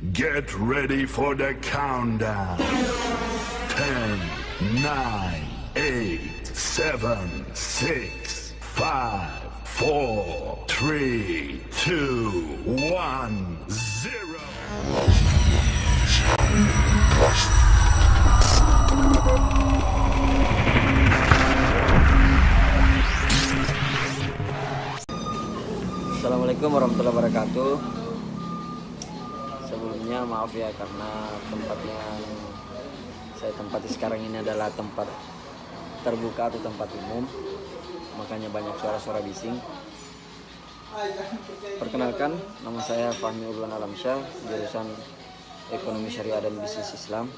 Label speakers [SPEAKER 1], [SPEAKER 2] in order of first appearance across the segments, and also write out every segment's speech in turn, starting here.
[SPEAKER 1] Get ready for the countdown. 10, 9, 8, 7, 6, 5, 4, 3, 2, 1, 0.
[SPEAKER 2] Assalamualaikum warahmatullahi wabarakatuh. Sebelumnya maaf ya karena tempat yang saya tempati sekarang ini adalah tempat terbuka atau tempat umum, makanya banyak suara-suara bising. Perkenalkan, nama saya Fahmi Ulwan Alamsyah, jurusan Ekonomi Syariah dan Bisnis Islam.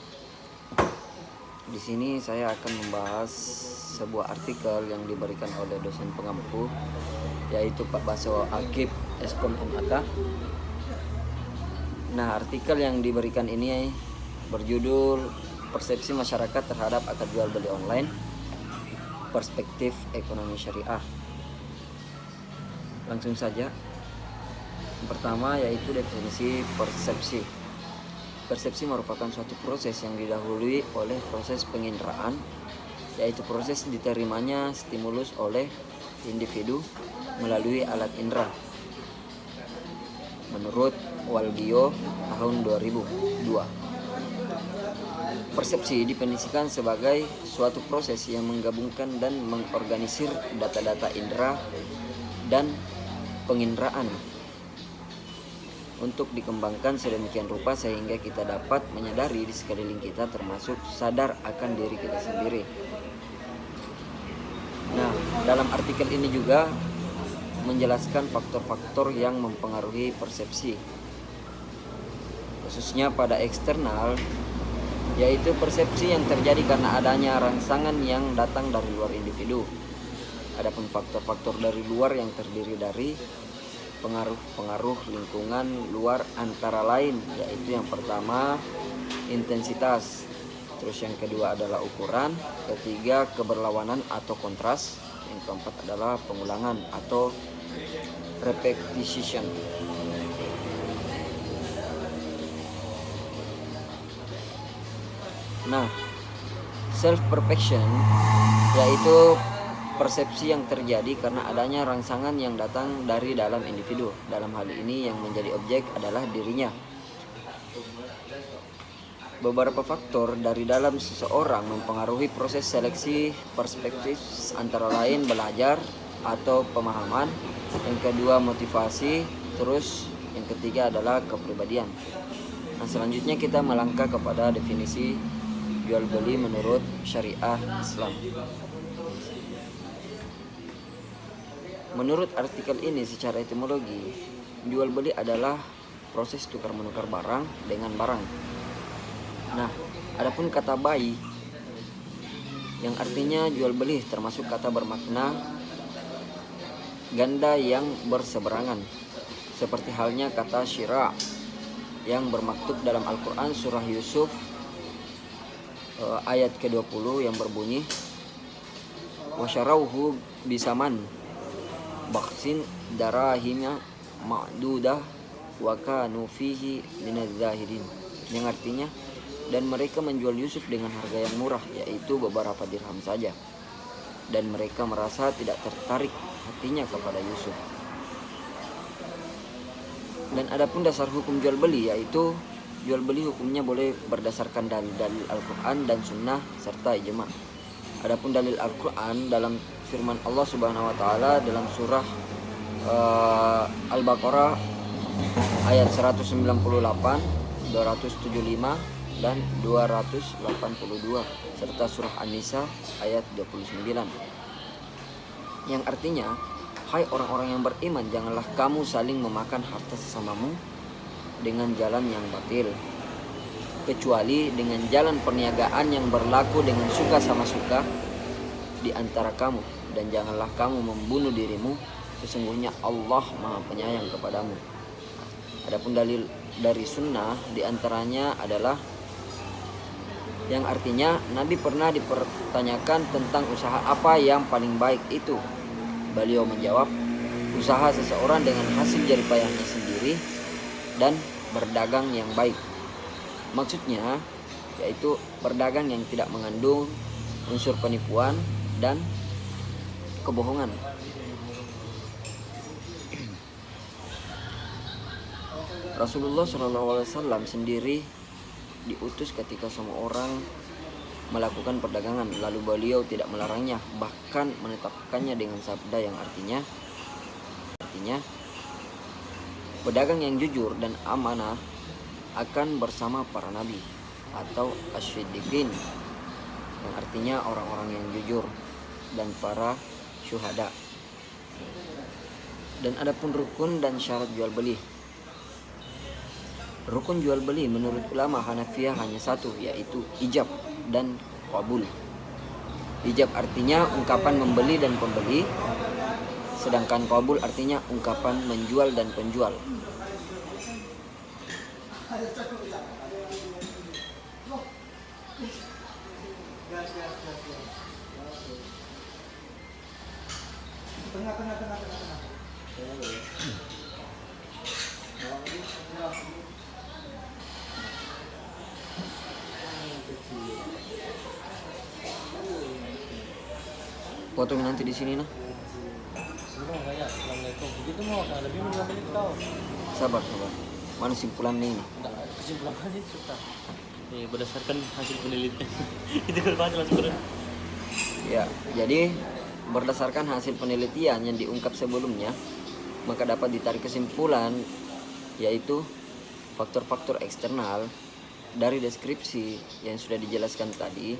[SPEAKER 2] Di sini saya akan membahas sebuah artikel yang diberikan oleh dosen pengampu, yaitu Pak Baso Akib Eskom MAK. Nah, artikel yang diberikan ini berjudul Persepsi Masyarakat Terhadap Akad Jual Beli Online, Perspektif Ekonomi Syariah. Langsung saja. Yang pertama yaitu definisi persepsi. Persepsi merupakan suatu proses yang didahului oleh proses penginderaan, yaitu proses diterimanya stimulus oleh individu melalui alat indera. Menurut Walgio tahun 2002, persepsi definisikan sebagai suatu proses yang menggabungkan dan mengorganisir data-data indera dan penginderaan untuk dikembangkan sedemikian rupa sehingga kita dapat menyadari di sekeliling kita, termasuk sadar akan diri kita sendiri. Nah, dalam artikel ini juga menjelaskan faktor-faktor yang mempengaruhi persepsi, khususnya pada eksternal, yaitu persepsi yang terjadi karena adanya rangsangan yang datang dari luar individu. Adapun faktor-faktor dari luar yang terdiri dari pengaruh-pengaruh lingkungan luar antara lain, yaitu yang pertama intensitas, terus yang kedua adalah ukuran, ketiga keberlawanan atau kontras, yang keempat adalah pengulangan atau repetition. Nah, self perfection yaitu persepsi yang terjadi karena adanya rangsangan yang datang dari dalam individu. Dalam hal ini yang menjadi objek adalah dirinya. Beberapa faktor dari dalam seseorang mempengaruhi proses seleksi perspektif, antara lain belajar atau pemahaman, yang kedua motivasi, terus yang ketiga adalah kepribadian. Nah, selanjutnya kita melangkah kepada definisi jual beli menurut syariah Islam. Menurut artikel ini secara etimologi, jual beli adalah proses tukar menukar barang dengan barang. Nah, adapun kata bai yang artinya jual beli termasuk kata bermakna ganda yang berseberangan, seperti halnya kata syira yang bermaktub dalam Al-Quran surah Yusuf ayat ke-20 yang berbunyi wasyarauhu bisaman baksin darahimya ma'dudah wa kanu fihi minadz-zahidin, yang artinya dan mereka menjual Yusuf dengan harga yang murah, yaitu beberapa dirham saja, dan mereka merasa tidak tertarik hatinya kepada Yusuf. Dan adapun dasar hukum jual beli, yaitu jual beli hukumnya boleh berdasarkan dalil-dalil Al-Quran dan Sunnah serta ijma'. Adapun dalil Al-Quran dalam firman Allah Subhanahu Wa Taala dalam surah Al-Baqarah ayat 198, 275 dan 282 serta surah An-Nisa ayat 29, yang artinya, hai orang-orang yang beriman, janganlah kamu saling memakan harta sesamamu dengan jalan yang batil, kecuali dengan jalan perniagaan yang berlaku dengan suka sama suka di antara kamu, dan janganlah kamu membunuh dirimu, sesungguhnya Allah Maha Penyayang kepadamu. Adapun dalil dari sunnah diantaranya adalah yang artinya Nabi pernah dipertanyakan tentang usaha apa yang paling baik itu. Beliau menjawab, usaha seseorang dengan hasil jerih payahnya sendiri dan berdagang yang baik. Maksudnya yaitu berdagang yang tidak mengandung unsur penipuan dan kebohongan. Rasulullah SAW sendiri diutus ketika semua orang melakukan perdagangan, lalu beliau tidak melarangnya, bahkan menetapkannya dengan sabda yang artinya pedagang yang jujur dan amanah akan bersama para nabi atau asyiddiqin, yang artinya orang-orang yang jujur, dan para syuhada. Dan adapun rukun dan syarat jual beli. Rukun jual beli menurut ulama Hanafiyah hanya satu, yaitu ijab dan qabul. Ijab artinya ungkapan membeli dan pembeli, sedangkan qabul artinya ungkapan menjual dan penjual. Potong nanti di sini nah.
[SPEAKER 3] Assalamualaikum. Begitu mau kan lebih 5 menit kau.
[SPEAKER 2] Sabar. Mana simpulannya ini?
[SPEAKER 3] Kesimpulannya susah. Berdasarkan hasil penelitian. Itu kalau bahas langsung benar.
[SPEAKER 2] Ya, jadi berdasarkan hasil penelitian yang diungkap sebelumnya, maka dapat ditarik kesimpulan yaitu faktor-faktor eksternal dari deskripsi yang sudah dijelaskan tadi,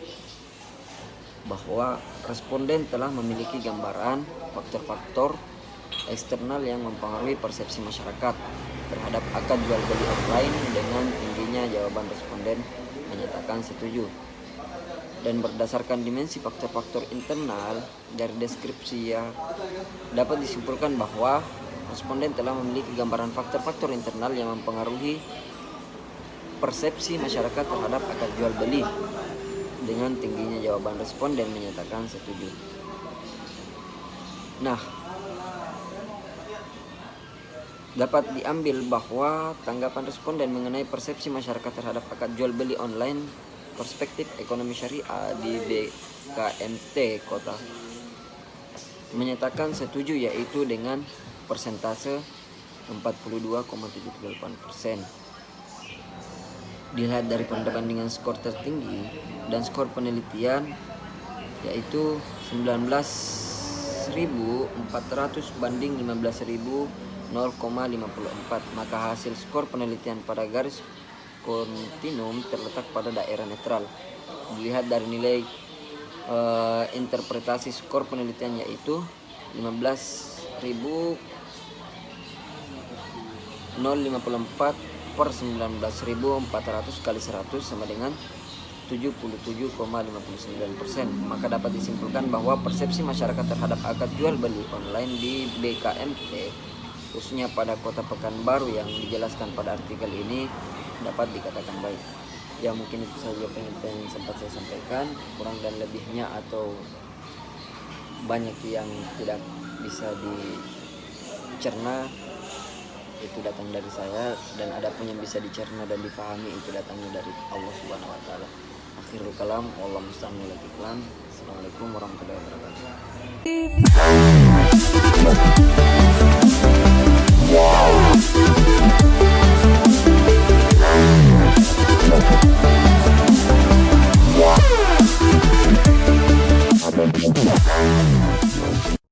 [SPEAKER 2] bahwa responden telah memiliki gambaran faktor-faktor eksternal yang mempengaruhi persepsi masyarakat terhadap akad jual beli online dengan tingginya jawaban responden menyatakan setuju. Dan berdasarkan dimensi faktor-faktor internal dari deskripsi ya, dapat disimpulkan bahwa responden telah memiliki gambaran faktor-faktor internal yang mempengaruhi persepsi masyarakat terhadap akad jual beli dengan tingginya jawaban responden menyatakan setuju. Nah, dapat diambil bahwa tanggapan responden mengenai persepsi masyarakat terhadap akad jual beli online perspektif ekonomi syariah di BKMT Kota menyatakan setuju, yaitu dengan persentase 42,78%. Dilihat dari perbandingan skor tertinggi dan skor penelitian yaitu 19.400 banding 15.000 0,54, maka hasil skor penelitian pada garis kontinum terletak pada daerah netral. Dilihat dari nilai interpretasi skor penelitian yaitu 15.054 per 19.400 kali 100 sama dengan 77,59%. Maka dapat disimpulkan bahwa persepsi masyarakat terhadap akad jual beli online di BKMT khususnya pada Kota Pekanbaru yang dijelaskan pada artikel ini dapat dikatakan baik. Ya, mungkin itu saja yang sempat saya sampaikan. Kurang dan lebihnya atau banyak yang tidak bisa dicerna itu datang dari saya, dan ada pun yang bisa dicerna dan difahami itu datangnya dari Allah Subhanahu wa taala. Akhirul kalam, wallahu musta'an. Assalamualaikum warahmatullahi wabarakatuh.